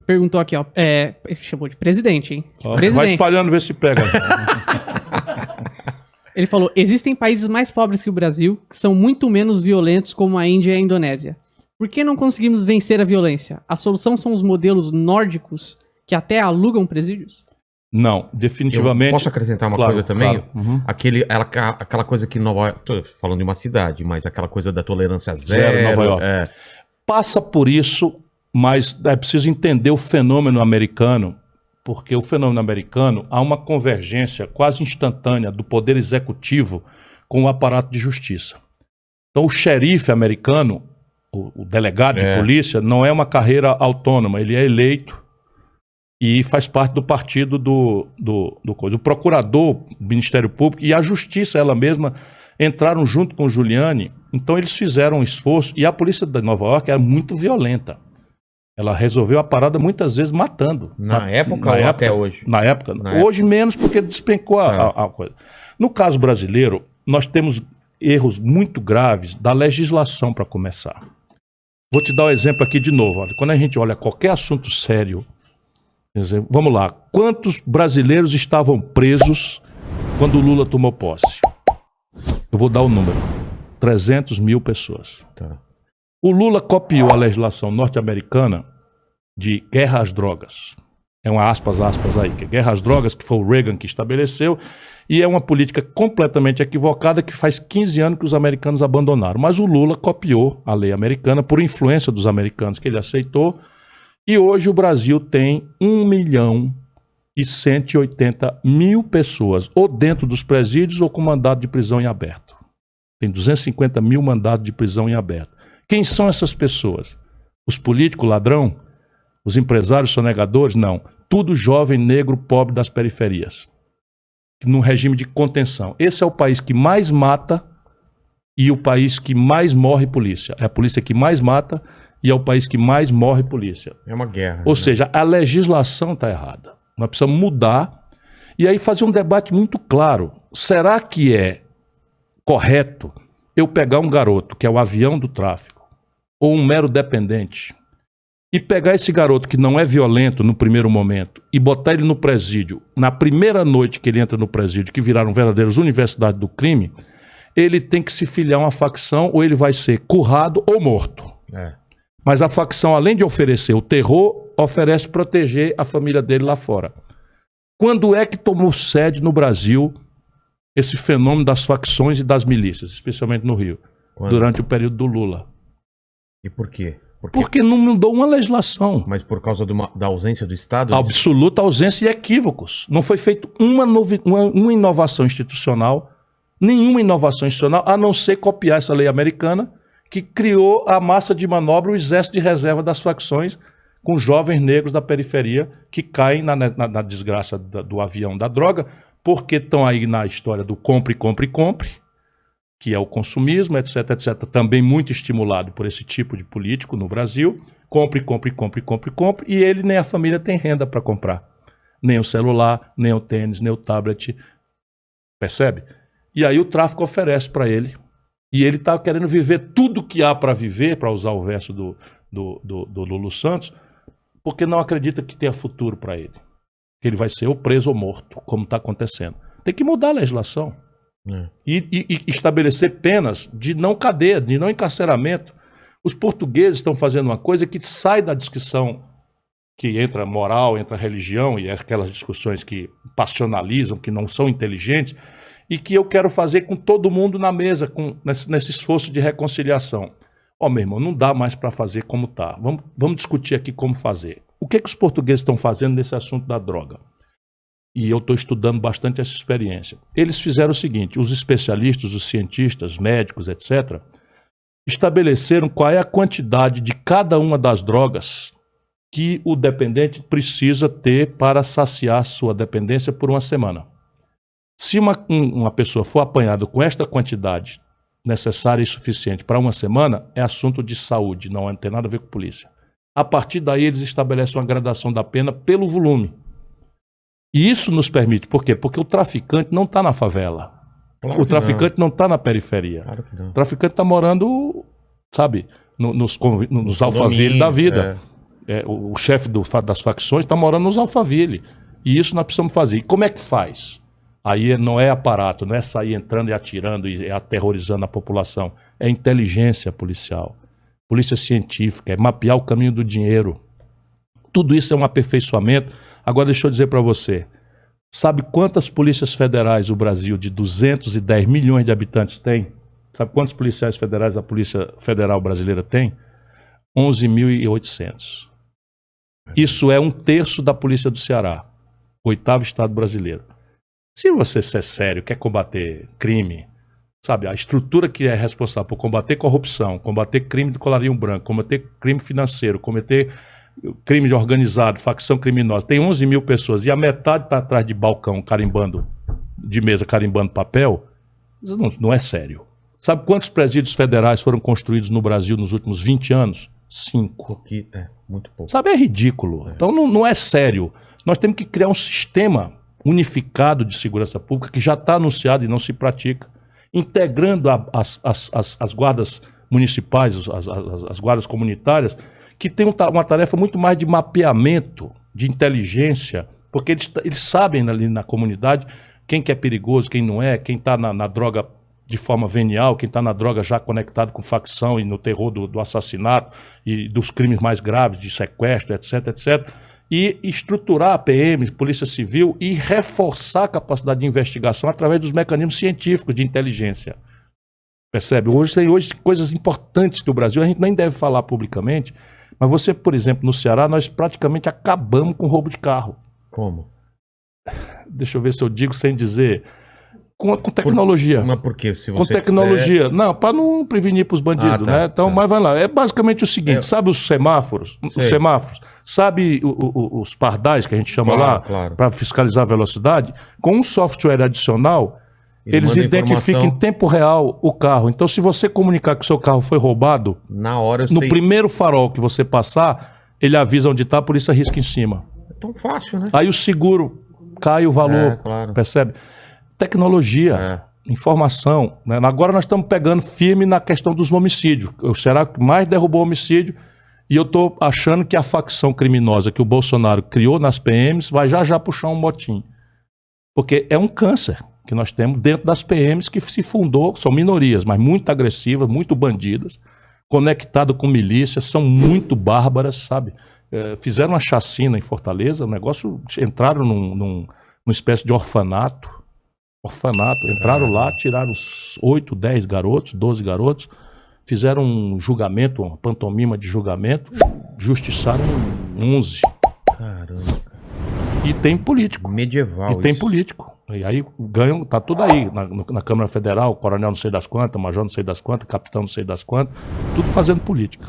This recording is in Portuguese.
perguntou aqui, ó. Chamou de presidente, hein? Ó, Presidente. vai espalhando, ver se pega. Ele falou: existem países mais pobres que o Brasil, que são muito menos violentos, como a Índia e a Indonésia. Por que não conseguimos vencer a violência? A solução são os modelos nórdicos que até alugam presídios? Não, definitivamente. Eu posso acrescentar uma coisa também? Claro. Uhum. Aquela coisa que Nova York. Tô falando de uma cidade, mas aquela coisa da tolerância zero. Nova York. Passa por isso, mas é preciso entender o fenômeno americano, porque o fenômeno americano há uma convergência quase instantânea do poder executivo com o aparato de justiça. Então, o xerife americano, o delegado de polícia, não é uma carreira autônoma, ele é eleito e faz parte do partido do procurador do Ministério Público e a justiça, ela mesma, entraram junto com o Giuliani. Então eles fizeram um esforço e a polícia de Nova York era muito violenta. Ela resolveu a parada muitas vezes matando. Na época ou até hoje? Na época. Hoje menos porque despencou a coisa. No caso brasileiro, nós temos erros muito graves da legislação para começar. Vou te dar um exemplo aqui de novo. Olha, quando a gente olha qualquer assunto sério, vamos lá, quantos brasileiros estavam presos quando o Lula tomou posse? Eu vou dar o número, 300 mil pessoas. Tá. O Lula copiou a legislação norte-americana de guerra às drogas. É uma aspas aí, que é guerra às drogas, que foi o Reagan que estabeleceu, e é uma política completamente equivocada que faz 15 anos que os americanos abandonaram. Mas o Lula copiou a lei americana por influência dos americanos que ele aceitou. E hoje o Brasil tem 1.180.000 pessoas, ou dentro dos presídios ou com mandado de prisão em aberto. Tem 250 mil mandados de prisão em aberto. Quem são essas pessoas? Os políticos ladrão? Os empresários sonegadores? Não. Tudo jovem, negro, pobre das periferias. Num regime de contenção. Esse é o país que mais mata e o país que mais morre polícia. É a polícia que mais mata e é o país que mais morre polícia. É uma guerra. Ou seja, a legislação está errada. Nós precisamos mudar e aí fazer um debate muito claro. Será que é correto eu pegar um garoto que é o avião do tráfico ou um mero dependente e pegar esse garoto que não é violento no primeiro momento e botar ele no presídio, na primeira noite que ele entra no presídio, que viraram verdadeiras universidades do crime, ele tem que se filiar a uma facção ou ele vai ser currado ou morto. Mas a facção, além de oferecer o terror, oferece proteger a família dele lá fora. Quando é que tomou sede no Brasil esse fenômeno das facções e das milícias, especialmente no Rio? Quando? Durante o período do Lula. E por quê? Porque não mudou uma legislação. Mas por causa da ausência do Estado? Absoluta ausência e equívocos. Não foi feita uma inovação institucional, nenhuma inovação institucional, a não ser copiar essa lei americana, que criou a massa de manobra, o exército de reserva das facções, com jovens negros da periferia que caem na desgraça do avião da droga, porque estão aí na história do compre, compre, compre, que é o consumismo, etc, etc, também muito estimulado por esse tipo de político no Brasil. Compre, compre, compre, compre, compre, e ele nem a família tem renda para comprar. Nem o celular, nem o tênis, nem o tablet. Percebe? E aí o tráfico oferece para ele. E ele está querendo viver tudo que há para viver, para usar o verso do Lulu Santos, porque não acredita que tenha futuro para ele. Que ele vai ser ou preso ou morto, como está acontecendo. Tem que mudar a legislação. E estabelecer penas de não cadeia, de não encarceramento. Os portugueses estão fazendo uma coisa que sai da discussão que entra moral, entra religião, e aquelas discussões que passionalizam, que não são inteligentes, e que eu quero fazer com todo mundo na mesa, nesse esforço de reconciliação. Meu irmão, não dá mais para fazer como está. Vamos discutir aqui como fazer. O que os portugueses estão fazendo nesse assunto da droga? E eu estou estudando bastante essa experiência. Eles fizeram o seguinte, os especialistas, os cientistas, médicos, etc., estabeleceram qual é a quantidade de cada uma das drogas que o dependente precisa ter para saciar sua dependência por uma semana. Se uma pessoa for apanhada com esta quantidade necessária e suficiente para uma semana, é assunto de saúde, não tem nada a ver com polícia. A partir daí, eles estabelecem uma gradação da pena pelo volume. E isso nos permite, por quê? Porque o traficante não está na favela. Claro, o traficante não está na periferia. Claro que não. O traficante está morando, sabe, nos alphaville da vida. o chefe das facções está morando nos Alphaville. E isso nós precisamos fazer. E como é que faz? Aí não é aparato, não é sair entrando e atirando e aterrorizando a população. É inteligência policial, polícia científica, é mapear o caminho do dinheiro. Tudo isso é um aperfeiçoamento. Agora deixa eu dizer para você, sabe quantas polícias federais o Brasil, de 210 milhões de habitantes, tem? Sabe quantos policiais federais a Polícia Federal brasileira tem? 11.800. Isso é 1/3 da Polícia do Ceará, 8º estado brasileiro. Se você ser sério, quer combater crime, sabe, a estrutura que é responsável por combater corrupção, combater crime de colarinho branco, combater crime financeiro, combater crime organizado, facção criminosa, tem 11 mil pessoas e a metade está atrás de balcão carimbando, de mesa carimbando papel, isso não é sério. Sabe quantos presídios federais foram construídos no Brasil nos últimos 20 anos? 5. Muito pouco. Sabe, é ridículo. Então não é sério. Nós temos que criar um sistema unificado de segurança pública que já está anunciado e não se pratica, integrando as guardas municipais, as guardas comunitárias, que tem uma tarefa muito mais de mapeamento, de inteligência, porque eles sabem ali na comunidade quem que é perigoso, quem não é, quem está na droga de forma venial, quem está na droga já conectado com facção e no terror do assassinato e dos crimes mais graves, de sequestro, etc, etc. E estruturar a PM, Polícia Civil, e reforçar a capacidade de investigação através dos mecanismos científicos de inteligência. Percebe? Hoje tem coisas importantes que o Brasil, a gente nem deve falar publicamente, mas você, por exemplo, no Ceará, nós praticamente acabamos com o roubo de carro. Como? Deixa eu ver se eu digo sem dizer. Com tecnologia. Mas por quê? Se você com tecnologia. Não, para não prevenir para os bandidos, né? Então, mas vai lá. É basicamente o seguinte, sabe os semáforos? Os semáforos. Sabe os pardais que a gente chama lá? Claro. Para fiscalizar a velocidade? Com um software adicional, eles identificam em tempo real o carro. Então, se você comunicar que o seu carro foi roubado, na hora no primeiro farol que você passar, ele avisa onde está, a polícia risca em cima. É tão fácil, né? Aí o seguro cai o valor, claro. Percebe? Tecnologia, informação. Né? Agora nós estamos pegando firme na questão dos homicídios. O Ceará que mais derrubou homicídio e eu estou achando que a facção criminosa que o Bolsonaro criou nas PMs vai já puxar um motim. Porque é um câncer que nós temos dentro das PMs que se fundou, são minorias, mas muito agressivas, muito bandidas, conectado com milícias, são muito bárbaras, sabe? Fizeram uma chacina em Fortaleza, entraram numa espécie de orfanato, entraram lá, tiraram 8, 10 garotos, 12 garotos, fizeram um julgamento, uma pantomima de julgamento, justiçaram 11. Caramba. E tem político. Medieval. E tem político. E aí ganham, tá tudo aí, na Câmara Federal, coronel não sei das quantas, major não sei das quantas, capitão não sei das quantas, tudo fazendo política.